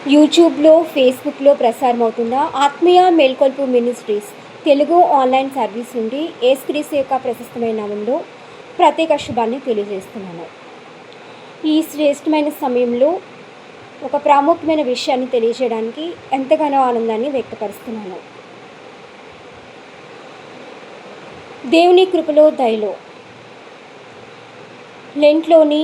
యూట్యూబ్లో, ఫేస్బుక్లో ప్రసారమవుతున్న ఆత్మీయ మేల్కొల్పు మినిస్ట్రీస్ తెలుగు ఆన్లైన్ సర్వీస్ నుండి యేసుక్రీస్తు యొక్క ప్రశస్తమైన నామంలో ప్రత్యేక శుభాన్ని తెలియజేస్తున్నాను. ఈ శ్రేష్టమైన సమయంలో ఒక ప్రాముఖ్యమైన విషయాన్ని తెలియజేయడానికి ఎంతగానో ఆనందాన్ని వ్యక్తపరుస్తున్నాను. దేవుని కృపలో, దయలో లెంట్లోని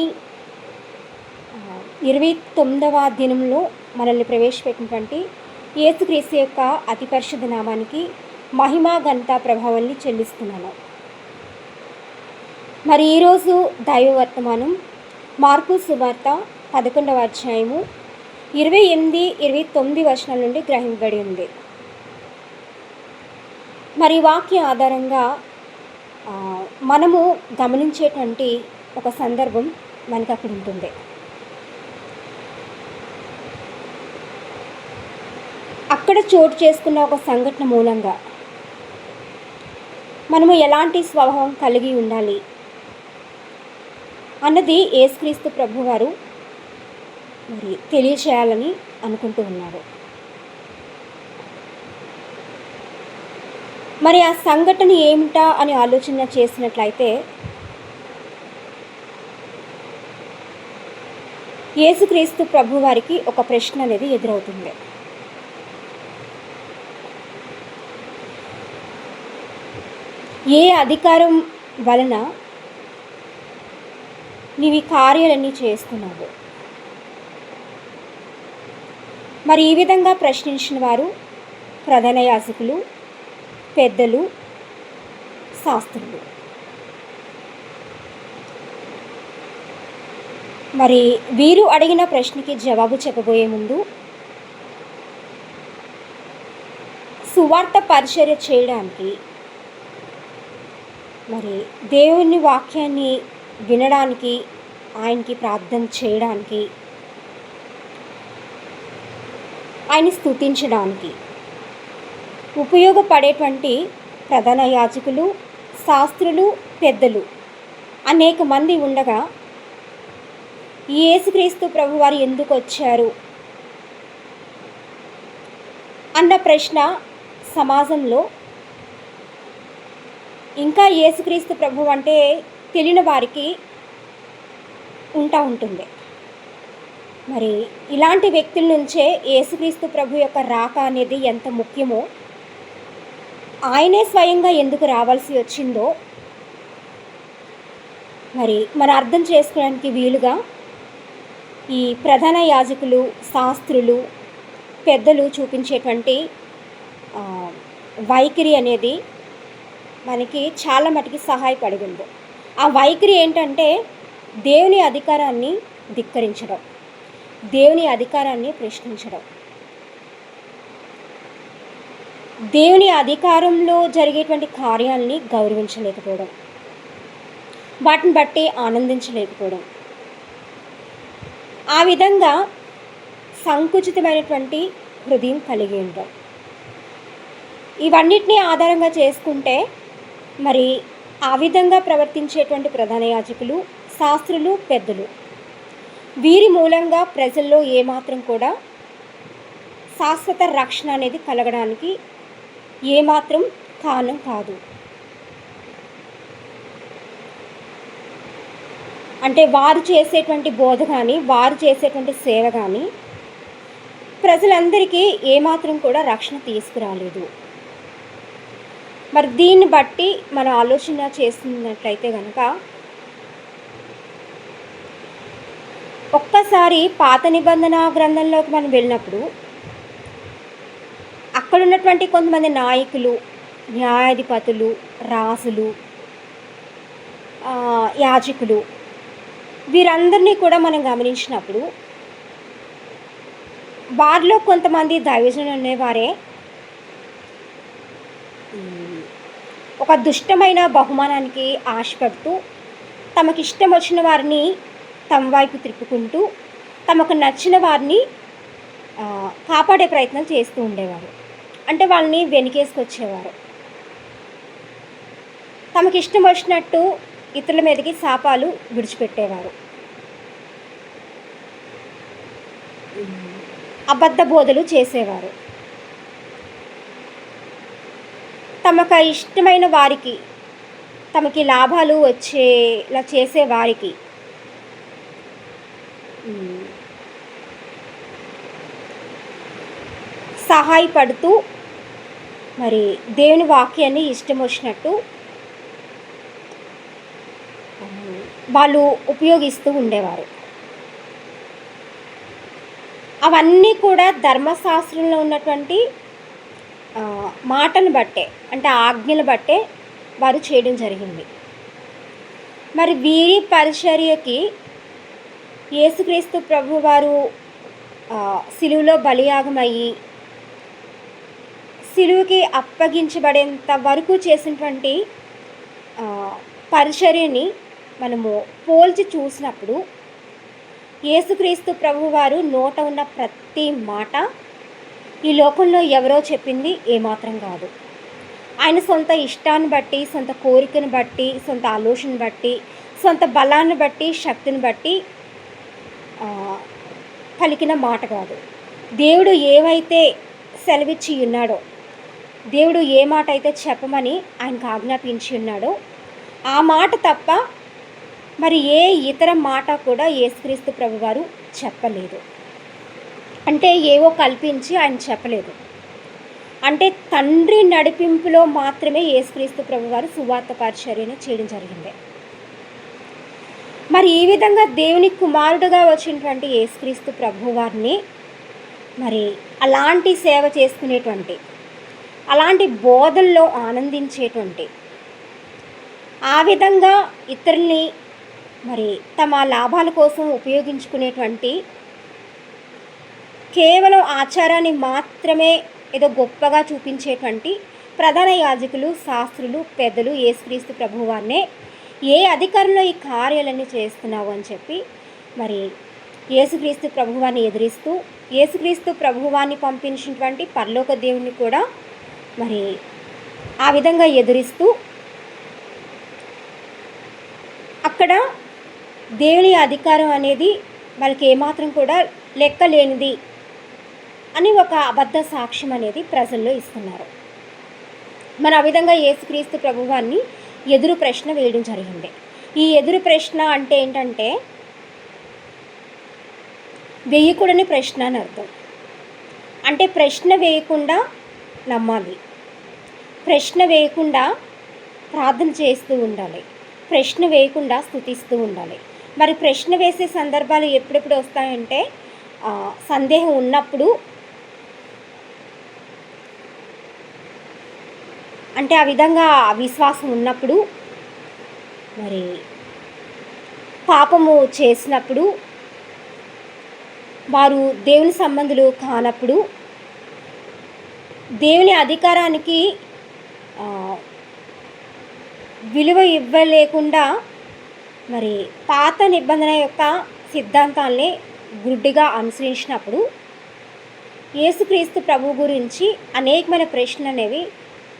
29వ దినంలో మనల్ని ప్రవేశపెట్టినటువంటి యేసుక్రీస్తు యొక్క అతి పరిశుద్ధ నామానికి మహిమ, ఘనత, ప్రభావాన్ని చెల్లిస్తున్నాను. మరి ఈరోజు దైవ వర్తమానం మార్కు సువార్త 11వ అధ్యాయము 28, 29 వచనాల నుండి గ్రహింపబడి ఉంది. మరి వాక్య ఆధారంగా మనము గమనించేటువంటి ఒక సందర్భం మనకు అక్కడ ఉంటుంది. అక్కడ చోటు చేసుకున్న ఒక సంఘటన మూలంగా మనము ఎలాంటి స్వభావం కలిగి ఉండాలి అన్నది యేసుక్రీస్తు ప్రభువారు మరి తెలియచేయాలని అనుకుంటూ ఉన్నారు. మరి ఆ సంఘటన ఏమిటా అని ఆలోచన చేసినట్లయితే యేసుక్రీస్తు ప్రభువారికి ఒక ప్రశ్న అనేది ఎదురవుతుంది. ఏ అధికారం వలన నీవి కార్యాలన్నీ చేస్తున్నావు? మరి ఈ విధంగా ప్రశ్నించిన వారు ప్రధాన యాజకులు, పెద్దలు, శాస్త్రులు. మరి వీరు అడిగిన ప్రశ్నకి జవాబు చెప్పబోయే ముందు సువార్త పరిచర్య చేయడానికి, మరి దేవుని వాక్యాన్ని వినడానికి, ఆయనకి ప్రార్థన చేయడానికి, ఆయన్ని స్తుతించడానికి ఉపయోగపడేటువంటి ప్రధాన యాజకులు, శాస్త్రులు, పెద్దలు అనేక మంది ఉండగా ఈ యేసుక్రీస్తు ప్రభువారు ఎందుకు వచ్చారు అన్న ప్రశ్న సమాజంలో ఇంకా యేసుక్రీస్తు ప్రభు అంటే తెలియని వారికి ఉంటుంది. మరి ఇలాంటి వ్యక్తుల నుంచే యేసుక్రీస్తు ప్రభు యొక్క రాక అనేది ఎంత ముఖ్యమో, ఆయనే స్వయంగా ఎందుకు రావాల్సి వచ్చిందో మరి మనం అర్థం చేసుకోవడానికి వీలుగా ఈ ప్రధాన యాజకులు, శాస్త్రులు, పెద్దలు చూపించేటువంటి వైఖరి అనేది మనకి చాలా మటుకి సహాయపడింది. ఆ వైఖరి ఏంటంటే దేవుని అధికారాన్ని ధిక్కరించడం, దేవుని అధికారాన్ని ప్రశ్నించడం, దేవుని అధికారంలో జరిగేటువంటి కార్యాలని గౌరవించలేకపోవడం, వాటిని బట్టి ఆనందించలేకపోవడం, ఆ విధంగా సంకుచితమైనటువంటి హృదయం కలిగి ఉండడం. ఇవన్నిటినీ ఆధారంగా చేసుకుంటే మరి ఆ విధంగా ప్రవర్తించేటువంటి ప్రధాన యాజకులు, శాస్త్రులు, పెద్దలు వీరి మూలంగా ప్రజల్లో ఏమాత్రం కూడా శాశ్వత రక్షణ అనేది కలగడానికి ఏమాత్రం కారణం కాదు. అంటే వారు చేసేటువంటి బోధ కానీ, వారు చేసేటువంటి సేవ కానీ ప్రజలందరికీ ఏమాత్రం కూడా రక్షణ తీసుకురాలేదు. మరి దీన్ని బట్టి మనం ఆలోచన చేస్తున్నట్లయితే కనుక ఒక్కసారి పాత నిబంధన గ్రంథంలోకి మనం వెళ్ళినప్పుడు అక్కడ ఉన్నటువంటి కొంతమంది నాయకులు, న్యాయాధిపతులు, రాజులు, యాజకులు వీరందరినీ కూడా మనం గమనించినప్పుడు వారిలో కొంతమంది దైవజనులు అనేవారే ఒక దుష్టమైన బహుమానానికి ఆశపడుతూ తమకిష్టం వచ్చిన వారిని తమ వైపు తిప్పుకుంటూ తమకు నచ్చిన వారిని కాపాడే ప్రయత్నం చేస్తూ ఉండేవారు. అంటే వాళ్ళని వెనుకేసుకొచ్చేవారు. తమకిష్టం వచ్చినట్టు ఇతరుల మీదకి శాపాలు విడిచిపెట్టేవారు. అబద్ధ బోధలు చేసేవారు. తమకు ఇష్టమైన వారికి, తమకి లాభాలు వచ్చేలా చేసేవారికి సహాయపడుతూ మరి దేవుని వాక్యాన్ని ఇష్టం వచ్చినట్టు వాళ్ళు ఉపయోగిస్తూ ఉండేవారు. అవన్నీ కూడా ధర్మశాస్త్రంలో ఉన్నటువంటి మాటను బట్టే, అంటే ఆజ్ఞలు బట్టే వారు చేయడం జరిగింది. మరి వీరి పరిచర్యకి యేసుక్రీస్తు ప్రభువారు సిలువలో బలియాగమయ్యి సిలువకి అప్పగించబడేంత వరకు చేసినటువంటి పరిచర్యని మనము పోల్చి చూసినప్పుడు యేసుక్రీస్తు ప్రభువారు నోట ఉన్న ప్రతి మాట ఈ లోకంలో ఎవరో చెప్పింది ఏమాత్రం కాదు. ఆయన సొంత ఇష్టాన్ని బట్టి, సొంత కోరికను బట్టి, సొంత ఆలోచన బట్టి, సొంత బలాన్ని బట్టి, శక్తిని బట్టి పలికిన మాట కాదు. దేవుడు ఏమైతే సెలవిచ్చి ఉన్నాడో, దేవుడు ఏ మాట అయితే చెప్పమని ఆయనకు ఆజ్ఞాపించి ఉన్నాడో ఆ మాట తప్ప మరి ఏ ఇతర మాట కూడా యేసుక్రీస్తు ప్రభువారు చెప్పలేదు. అంటే ఏవో కల్పించి ఆయన చెప్పలేదు. అంటే తండ్రి నడిపింపులో మాత్రమే యేసుక్రీస్తు ప్రభువారు సువార్త పరిచర్యను చేయడం జరిగింది. మరి ఈ విధంగా దేవుని కుమారుడుగా వచ్చినటువంటి యేసుక్రీస్తు ప్రభువారిని మరి అలాంటి సేవ చేసుకునేటువంటి, అలాంటి బోధల్లో ఆనందించేటువంటి, ఆ విధంగా ఇతరుల్ని మరి తమ లాభాల కోసం ఉపయోగించుకునేటువంటి, కేవలం ఆచారాన్ని మాత్రమే ఏదో గొప్పగా చూపించేటువంటి ప్రధాన యాజకులు, శాస్త్రులు, పెద్దలు యేసుక్రీస్తు ప్రభువారినే ఏ అధికారంలో ఈ కార్యాలన్నీ చేస్తున్నావు అని చెప్పి మరి యేసుక్రీస్తు ప్రభువాన్ని ఎదిరిస్తూ, యేసుక్రీస్తు ప్రభువాన్ని పంపించినటువంటి పరలోక దేవుని కూడా మరి ఆ విధంగా ఎదిరిస్తూ అక్కడ దేవుని అధికారం అనేది వాళ్ళకి ఏమాత్రం కూడా లెక్కలేనిది అని ఒక అబద్ధ సాక్ష్యం అనేది ప్రజల్లో ఇస్తున్నారు. మరి ఆ విధంగా యేసుక్రీస్తు ప్రభువాన్ని ఎదురు ప్రశ్న వేయడం జరిగింది. ఈ ఎదురు ప్రశ్న అంటే ఏంటంటే వేయకూడని ప్రశ్న అని అర్థం. అంటే ప్రశ్న వేయకుండా నమ్మాలి, ప్రశ్న వేయకుండా ప్రార్థన చేస్తూ ఉండాలి, ప్రశ్న వేయకుండా స్తుతిస్తూ ఉండాలి. మరి ప్రశ్న వేసే సందర్భాలు ఎప్పుడెప్పుడు వస్తాయంటే సందేహం ఉన్నప్పుడు, అంటే ఆ విధంగా విశ్వాసం ఉన్నప్పుడు, మరి పాపము చేసినప్పుడు, వారు దేవుని సంబంధులు కానప్పుడు, దేవుని అధికారానికి విలువ ఇవ్వలేకుండా మరి పాత నిబంధన యొక్క సిద్ధాంతాల్ని గుడ్డిగా అనుసరించినప్పుడు యేసుక్రీస్తు ప్రభు గురించి అనేకమైన ప్రశ్నలు అనేవి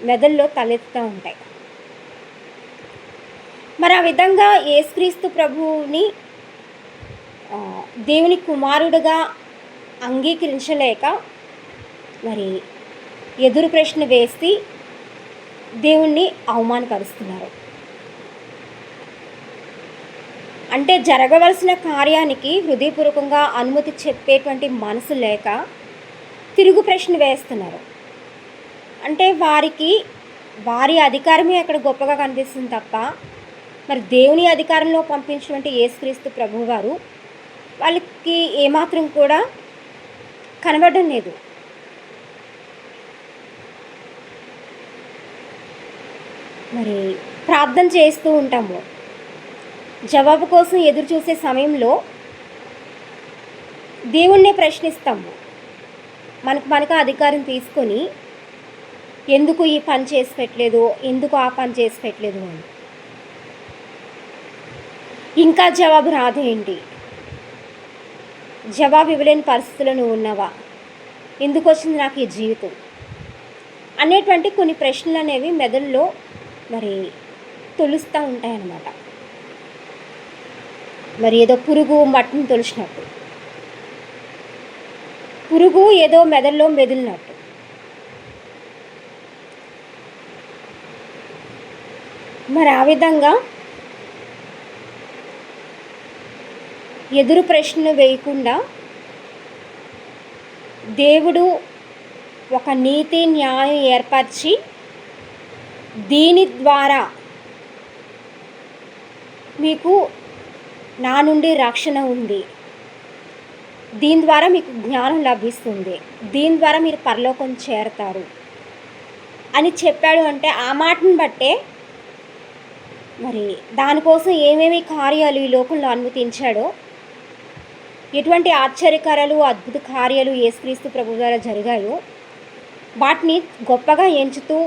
మెదడులో తలెత్తుతూ ఉంటాయి. మరి ఆ విధంగా యేసుక్రీస్తు ప్రభువుని దేవుని కుమారుడుగా అంగీకరించలేక మరి ఎదురు ప్రశ్న వేసి దేవుణ్ణి అవమానపరుస్తున్నారు. అంటే జరగవలసిన కార్యానికి హృదయపూర్వకంగా అనుమతి చెప్పేటువంటి మనసు లేక తిరుగు ప్రశ్న వేస్తున్నారు. అంటే వారికి వారి అధికారమే అక్కడ గొప్పగా కనిపిస్తుంది తప్ప మరి దేవుని అధికారంలో పంపించినటువంటి యేసుక్రీస్తు ప్రభువారు వాళ్ళకి ఏమాత్రం కూడా కనబడడం లేదు. మరి ప్రార్థన చేస్తూ ఉంటాము, జవాబు కోసం ఎదురు చూసే సమయంలో దేవుణ్ణే ప్రశ్నిస్తాము. మనకు అధికారం తీసుకొని ఎందుకు ఈ పని చేసి పెట్టలేదు, ఎందుకు ఆ పని చేసి పెట్టలేదు అని. ఇంకా జవాబు రాదేంటి, జవాబు ఇవ్వలేని పరిస్థితుల్లో నువ్వు ఉన్నావా, ఎందుకు వచ్చింది నాకు ఈ జీవితం అనేటువంటి కొన్ని ప్రశ్నలు అనేవి మెదడులో మరి తొలుస్తూ ఉంటాయన్నమాట. మరి ఏదో పురుగు మట్టిని తొలిచినట్టు. పురుగు ఏదో మెదడులో మెదిలినట్టు. మరి ఆ విధంగా ఎదురు ప్రశ్న వేయకుండా దేవుడు ఒక నీతి న్యాయం ఏర్పరిచి దీని ద్వారా మీకు నా నుండి రక్షణ ఉంది, దీని ద్వారా మీకు జ్ఞానం లభిస్తుంది, దీని ద్వారా మీరు పరలోకం చేరతారు అని చెప్పాడు. అంటే ఆ మాటను బట్టే మరి దానికోసం ఏమేమి కార్యాలు ఈ లోకంలో అనుమతించాడో, ఎటువంటి ఆశ్చర్యకారాలు అద్భుత కార్యాలు యేసుక్రీస్తు ప్రభు ద్వారా జరిగాయో వాటిని గొప్పగా ఎంచుతూ,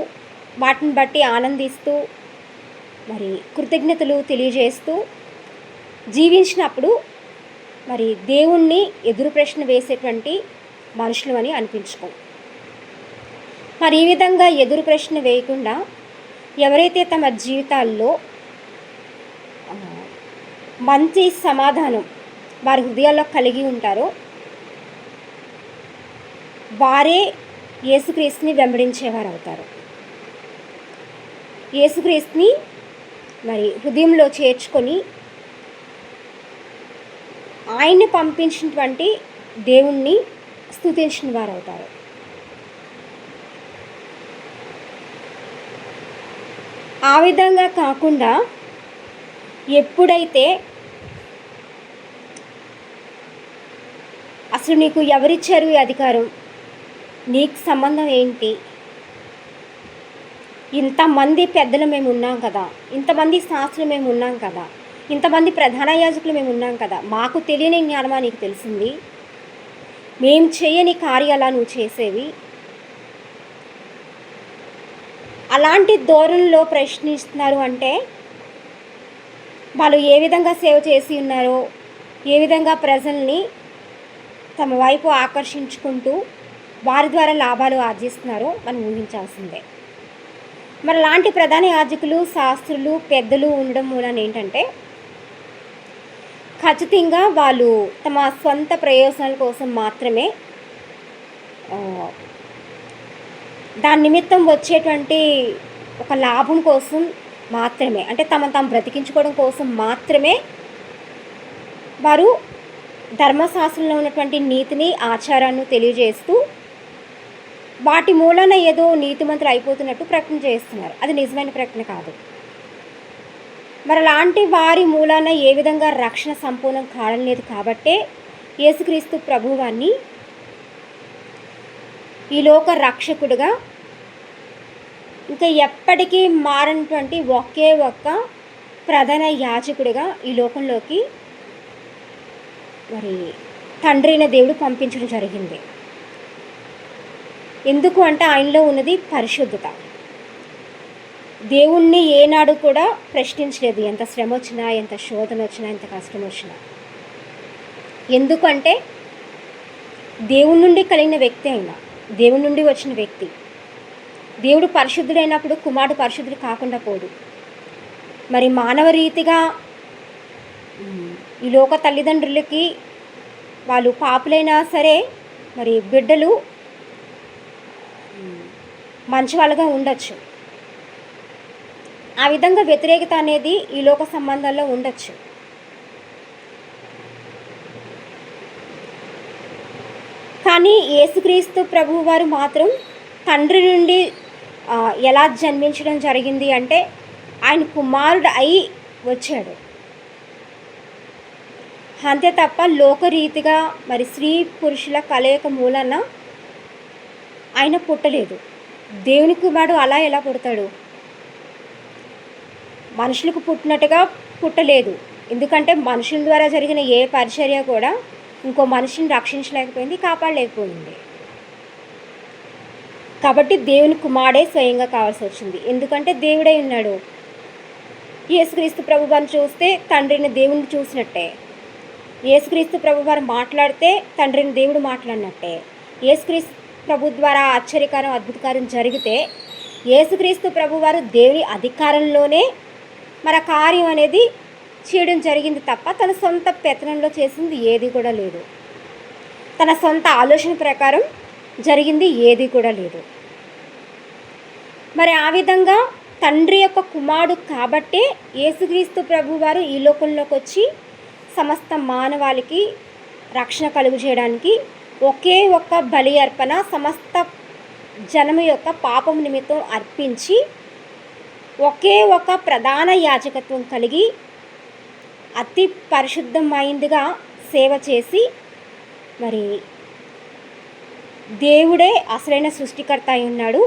వాటిని బట్టి ఆనందిస్తూ, మరి కృతజ్ఞతలు తెలియజేస్తూ జీవించినప్పుడు మరి దేవుణ్ణి ఎదురు ప్రశ్న వేసేటువంటి మనుషులు అని అనిపించుకో. మరి ఈ విధంగా ఎదురు ప్రశ్న వేయకుండా ఎవరైతే తమ జీవితాల్లో మంచి సమాధానం వారి హృదయాల్లో కలిగి ఉంటారో వారే యేసుక్రీస్తుని వెంబడించేవారు అవుతారు. యేసుక్రీస్తుని మరి హృదయంలో చేర్చుకొని ఆయన్ని పంపించినటువంటి దేవుణ్ణి స్తుతించిన వారు అవుతారు. ఆ విధంగా కాకుండా ఎప్పుడైతే అసలు నీకు ఎవరిచ్చారు ఈ అధికారం, నీకు సంబంధం ఏంటి, ఇంతమంది పెద్దలు మేము ఉన్నాం కదా, ఇంతమంది శాస్త్రులు మేము ఉన్నాం కదా, ఇంతమంది ప్రధాన యాజకులు మేము ఉన్నాం కదా, మాకు తెలియని జ్ఞానమా నీకు తెలిసింది, మేము చేయని కార్యాలా నువ్వు చేసేవి, అలాంటి ధోరణిలో ప్రశ్నిస్తున్నారు. అంటే వాళ్ళు ఏ విధంగా సేవ చేసి ఉన్నారో, ఏ విధంగా ప్రజల్ని తమ వైపు ఆకర్షించుకుంటూ వారి ద్వారా లాభాలు ఆర్జిస్తున్నారో మనం ఊహించాల్సిందే. మరి అలాంటి ప్రధాన యాజకులు, శాస్త్రులు, పెద్దలు ఉండడం మూలన ఏంటంటే ఖచ్చితంగా వాళ్ళు తమ సొంత ప్రయోజనాల కోసం మాత్రమే, దాని నిమిత్తం వచ్చేటువంటి ఒక లాభం కోసం మాత్రమే, అంటే తాము బ్రతికించుకోవడం కోసం మాత్రమే వారు ధర్మశాస్త్రంలో ఉన్నటువంటి నీతిని, ఆచారాన్ని తెలియజేస్తూ వాటి మూలన ఏదో నీతిమంతులు అయిపోతున్నట్టు ప్రకటన చేస్తున్నారు. అది నిజమైన ప్రకటన కాదు. మరి అలాంటి వారి మూలాన ఏ విధంగా రక్షణ సంపూర్ణం కావడం లేదు. కాబట్టే యేసుక్రీస్తు ప్రభువాన్ని ఈ లోక రక్షకుడుగా, ఇంకా ఎప్పటికీ మారినటువంటి ఒకే ఒక్క ప్రధాన యాజకుడిగా ఈ లోకంలోకి మరి తండ్రి అయిన దేవుడు పంపించడం జరిగింది. ఎందుకు అంటే ఆయనలో ఉన్నది పరిశుద్ధత. దేవుణ్ణి ఏనాడు కూడా ప్రశ్నించలేదు, ఎంత శ్రమ వచ్చినా, ఎంత శోధన వచ్చినా, ఎంత కష్టం వచ్చినా. ఎందుకంటే దేవుడి నుండి కలిగిన వ్యక్తి అయినా, దేవుడి నుండి వచ్చిన వ్యక్తి. దేవుడు పరిశుద్ధుడైనప్పుడు కుమారుడు పరిశుద్ధుడు కాకుండా పోడు. మరి మానవ రీతిగా ఈ లోక తల్లిదండ్రులకి వాళ్ళు పాపులైనా సరే మరి బిడ్డలు మంచి వాళ్ళగా ఉండొచ్చు. ఆ విధంగా వ్యతిరేకత అనేది ఈ లోక సంబంధాల్లో ఉండొచ్చు. కానీ యేసుక్రీస్తు ప్రభువు వారు మాత్రం తండ్రి నుండి ఎలా జన్మించడం జరిగింది అంటే ఆయన కుమారుడు అయి వచ్చాడు. అంతే తప్ప లోకరీతిగా మరి స్త్రీ పురుషుల కలయిక మూలన ఆయన పుట్టలేదు. దేవుని కుమారుడు అలా ఎలా పుడతాడు? మనుషులకు పుట్టినట్టుగా పుట్టలేదు. ఎందుకంటే మనుషుల ద్వారా జరిగిన ఏ పరిచర్య కూడా ఇంకో మనిషిని రక్షించలేకపోయింది, కాపాడలేకపోయింది. కాబట్టి దేవుని కుమారుడే స్వయంగా కావాల్సి వచ్చింది. ఎందుకంటే దేవుడై ఉన్నాడు. యేసుక్రీస్తు ప్రభువారిని చూస్తే తండ్రిని దేవుడిని చూసినట్టే. యేసుక్రీస్తు ప్రభువారు మాట్లాడితే తండ్రిని దేవుడు మాట్లాడినట్టే. యేసుక్రీస్తు ప్రభు ద్వారా ఆశ్చర్యకారం అద్భుతకారం జరిగితే యేసుక్రీస్తు ప్రభువారు దేవుని అధికారంలోనే మన కార్యం అనేది చేయడం జరిగింది తప్ప తన సొంత పెత్తనంలో చేసింది ఏది కూడా లేదు. తన సొంత ఆలోచన ప్రకారం జరిగింది ఏది కూడా లేదు. మరి ఆ విధంగా తండ్రి యొక్క కుమారుడు కాబట్టే యేసుక్రీస్తు ప్రభువారు ఈ లోకంలోకి వచ్చి సమస్త మానవాళికి రక్షణ కలుగు చేయడానికి ఒకే ఒక్క బలి అర్పణ సమస్త జనము యొక్క పాపం నిమిత్తం అర్పించి ఒకే ఒక ప్రధాన యాజకత్వం కలిగి అతి పరిశుద్ధమైందిగా సేవ చేసి మరి దేవుడే అసలైన సృష్టికర్త అయి ఉన్నాడు.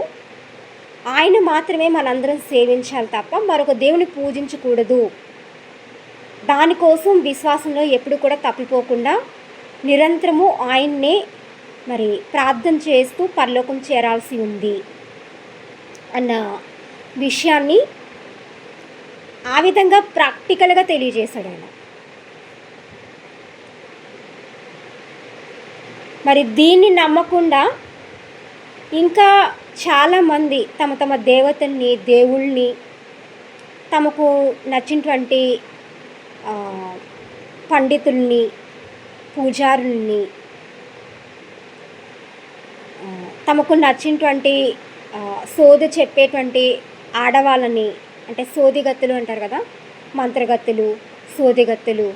ఆయన మాత్రమే మనందరం సేవించాలి తప్ప మరొక దేవుని పూజించకూడదు. దానికోసం విశ్వాసంలో ఎప్పుడు కూడా తప్పిపోకుండా నిరంతరము ఆయన్నే మరి ప్రార్థన చేస్తూ పరలోకం చేరాల్సి ఉంది అన్న విషయాన్ని ఆ విధంగా ప్రాక్టికల్గా తెలియజేశాడు ఆయన. మరి దీన్ని నమ్మకుండా ఇంకా చాలామంది తమ తమ దేవతల్ని దేవుళ్ళని తమకు నచ్చినటువంటి పండితుల్ని పూజారుల్ని తమకు నచ్చినటువంటి సోది చెప్పేటువంటి ఆడవాళ్ళని అంటే సోదిగత్తులు అంటారు కదా, మంత్రగత్తులు సోదిగత్తులు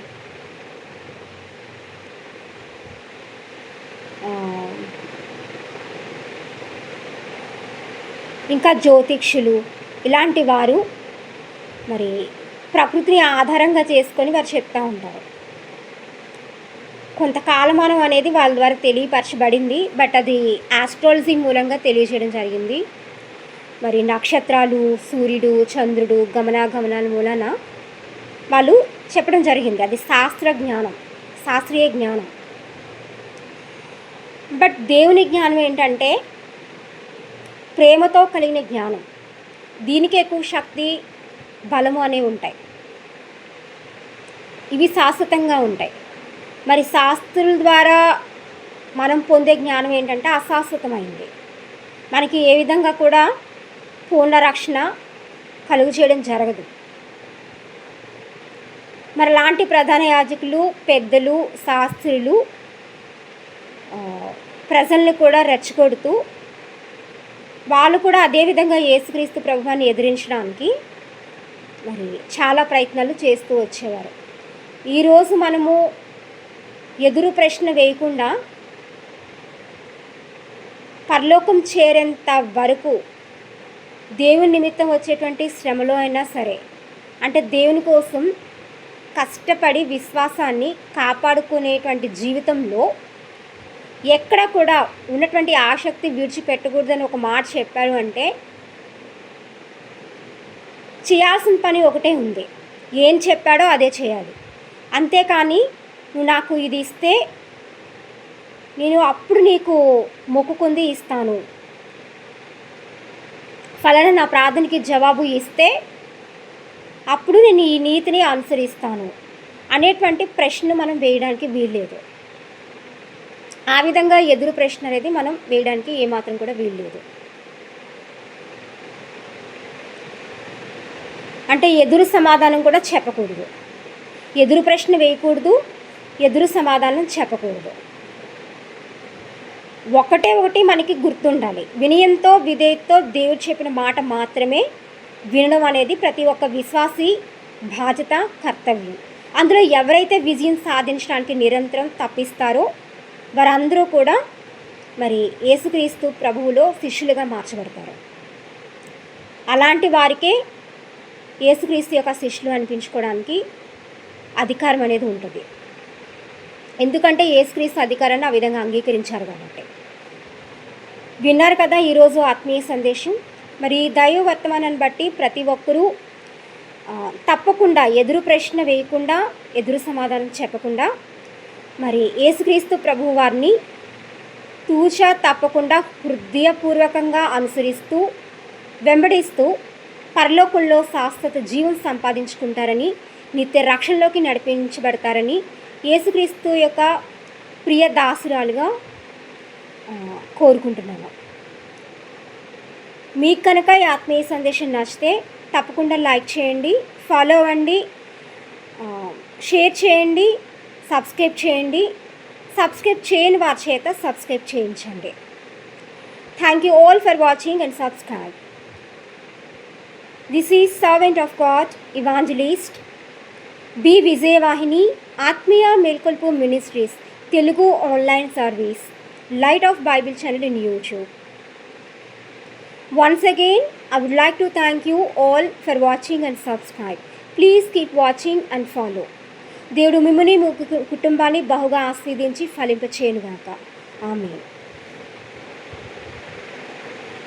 ఇంకా జ్యోతిక్షులు ఇలాంటి వారు మరి ప్రకృతిని ఆధారంగా చేసుకొని వారు చెప్తూ ఉంటారు. కొంతకాలమానం అనేది వాళ్ళ ద్వారా తెలియపరచబడింది, బట్ అది ఆస్ట్రాలజీ మూలంగా తెలియజేయడం జరిగింది. మరి నక్షత్రాలు, సూర్యుడు, చంద్రుడు గమనాగమనాల మూలన వాళ్ళు చెప్పడం జరిగింది. అది శాస్త్రీయ జ్ఞానం. బట్ దేవుని జ్ఞానం ఏంటంటే ప్రేమతో కలిగిన జ్ఞానం. దీనికి ఎక్కువ శక్తి, బలము అనేవి ఉంటాయి. ఇవి శాశ్వతంగా ఉంటాయి. మరి శాస్త్రుల ద్వారా మనం పొందే జ్ఞానం ఏంటంటే అశాశ్వతమైంది. మనకి ఏ విధంగా కూడా పూర్ణ రక్షణ కలుగు చేయడం జరగదు. మరి లాంటి ప్రధాన యాజకులు, పెద్దలు, శాస్త్రులు ప్రజల్ని కూడా రెచ్చగొడుతూ వాళ్ళు కూడా అదేవిధంగా యేసుక్రీస్తు ప్రభువాన్ని ఎదిరించడానికి మరి చాలా ప్రయత్నాలు చేస్తూ వచ్చేవారు. ఈరోజు మనము ఎదురు ప్రశ్న వేయకుండా పరలోకం చేరేంత వరకు దేవుని నిమిత్తం వచ్చేటువంటి శ్రమలో అయినా సరే, అంటే దేవుని కోసం కష్టపడి విశ్వాసాన్ని కాపాడుకునేటువంటి జీవితంలో ఎక్కడ కూడా ఉన్నటువంటి ఆసక్తి విడిచిపెట్టకూడదని ఒక మాట చెప్పారు. అంటే చేయాల్సిన పని ఒకటే ఉంది, ఏం చెప్పాడో అదే చేయాలి. అంతేకాని నువ్వు నాకు ఇది ఇస్తే నేను అప్పుడు నీకు మొక్కుకుంది ఇస్తాను, ఫలానా నా ప్రార్థనకి జవాబు ఇస్తే అప్పుడు నేను ఈ నీతిని అనుసరిస్తాను అనేటువంటి ప్రశ్న మనం వేయడానికి వీల్లేదు. ఆ విధంగా ఎదురు ప్రశ్న అనేది మనం వేయడానికి ఏమాత్రం కూడా వీల్లేదు. అంటే ఎదురు సమాధానం కూడా చెప్పకూడదు, ఎదురు ప్రశ్న వేయకూడదు, ఎదురు సమాధానం చెప్పకూడదు. ఒకటి మనకి గుర్తుండాలి, వినయంతో విధేయతతో దేవుడు చెప్పిన మాట మాత్రమే వినడం అనేది ప్రతి ఒక్క విశ్వాసి బాధ్యత, కర్తవ్యం. అందులో ఎవరైతే విజయం సాధించడానికి నిరంతరం తప్పిస్తారో వారందరూ కూడా మరి యేసుక్రీస్తు ప్రభువులో శిష్యులుగా మార్చబడతారు. అలాంటి వారికే యేసుక్రీస్తు యొక్క శిష్యులు అనిపించుకోవడానికి అధికారం అనేది ఉంటుంది. ఎందుకంటే యేసుక్రీస్తు అధికారాన్ని ఆ విధంగా అంగీకరించారు కాబట్టి. విన్నారు కదా ఈరోజు ఆత్మీయ సందేశం. మరి దైవ వర్తమానాన్ని బట్టి ప్రతి ఒక్కరూ తప్పకుండా ఎదురు ప్రశ్న వేయకుండా, ఎదురు సమాధానం చెప్పకుండా మరి యేసుక్రీస్తు ప్రభువు వారిని తూచా తప్పకుండా హృదయపూర్వకంగా అనుసరిస్తూ వెంబడిస్తూ పరలోకంలో శాశ్వత జీవం సంపాదించుకుంటారని, నిత్య రక్షణలోకి నడిపించబడతారని యేసుక్రీస్తు యొక్క ప్రియ దాసురాలుగా కోరుకుంటున్నాను. మీకు కనుక ఈ ఆత్మీయ సందేశం నచ్చితే తప్పకుండా లైక్ చేయండి, ఫాలో అవ్వండి, షేర్ చేయండి, సబ్స్క్రైబ్ చేయండి. సబ్స్క్రైబ్ చేయని వారి చేత సబ్స్క్రైబ్ చేయించండి. Thank you all for watching and subscribe. This is servant of God evangelist B Vijayavahini, ఆత్మీయ మేల్కొల్పు ministries Telugu online service, light of Bible channel in YouTube. Once again, I would like to thank you all for watching and subscribe. Please keep watching and follow. దేవుడు మిమ్మల్ని మీ కుటుంబాన్ని బహుగా ఆశీర్వదించి ఫలింపచేయునుగాక. ఆమేన్.